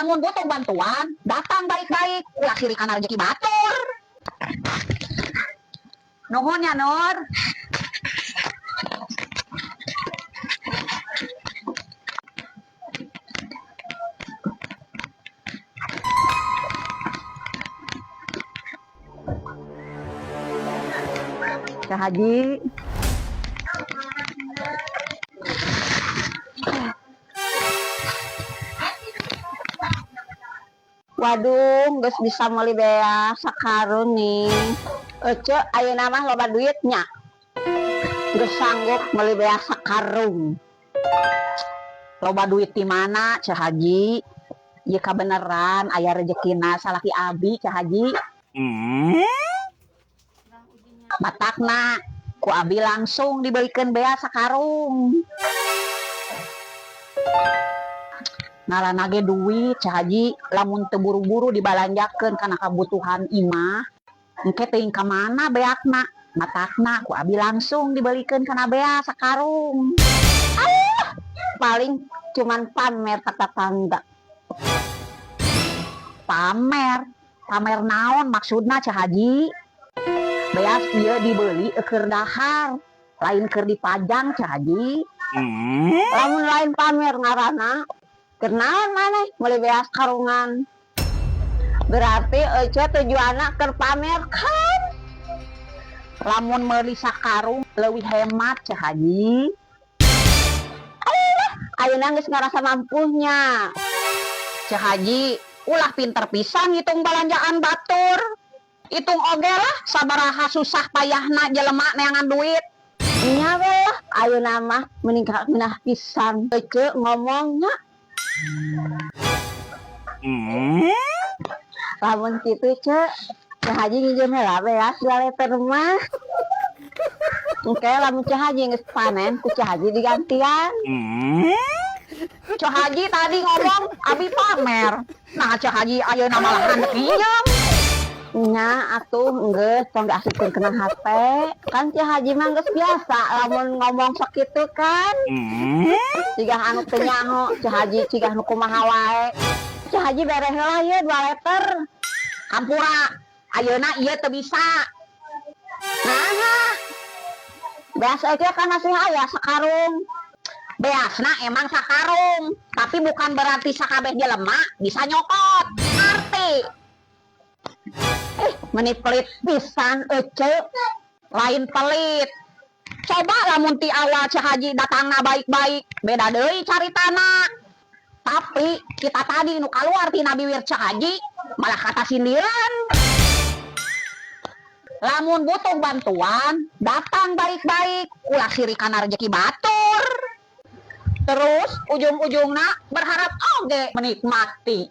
Lamun butuh bantuan, datang baik-baik, ulah sirikan rezeki batur. Nuhun ya Nur. Cah Haji. Waduh, geus bisa meuli bea sakarun nih. Ece ayeuna mah loba duitnya. Geus sanggup meuli bea sakarung. Loba duit di mana, Cah Haji? Ieu kabeneran aya rezekina salaki abi, Cah Haji. Batakna ku abi langsung dibelikeun bea sakarung. Ngaranna ge duit Cah Haji, lamun teu buru-buru dibalanjakeun kana kabutuhan imah, engke teuing ka mana beakna. Batakna ku abi langsung dibelikeun kana bea sakarung. Paling cuman pamer ka tetangga. Pamer naon maksudna Cah Haji? Beas ieu dibeli keur dahar, lain keur dipajang Cah Haji. Lamun lain pamer ngaranna, keur naon maneh meuli beas karungan? Berarti ece tujuanna keur pamer kan? Lamun meuli sakarung leuwih hemat Cah Haji. Ayeuna geus ngarasa mampuhnya. Cah Haji, ulah pinter pisan ngitung balanjaan batur. Hitung oge lah sabaraha susah payahna jelema neangan duit. Nya we lah ayeuna mah meningkat minah pisan ece ngomongnya. Lamun kitu Cek, Cah Haji ngijieun heula beas 2 liter mah. Engke lamun Cah Haji geus panen ku Cah Haji digantian. Cah Haji tadi ngomong abi pamer. Nah Cah Haji ayeuna malah handek pinjem. Nya atuh geus tong diasupkeun kena HP. Kan Cah Haji mah geus biasa lamun ngomong sakitu kan. Cigah anu teu nyaho, Cah Haji cigah nu kumaha wae. Cah Haji bere heula ye 2 liter. Hampura ayeuna ieu teu bisa. Nah. Beas aja kan masih aya sakarung. Beasna emang sakarung, tapi bukan berarti sakabeh jelema bisa nyokot. Arti menit pelit pisan ece, lain pelit. Coba lamun ti awal Cah Haji datangna baik-baik, beda deui caritana. Tapi kita tadi nu kaluar ti bibir Cah Haji malah kata sindiran. Lamun butuh bantuan, datang baik-baik, ulah sirikan rezeki batur. Terus ujung-ujungna berharap oge menikmati.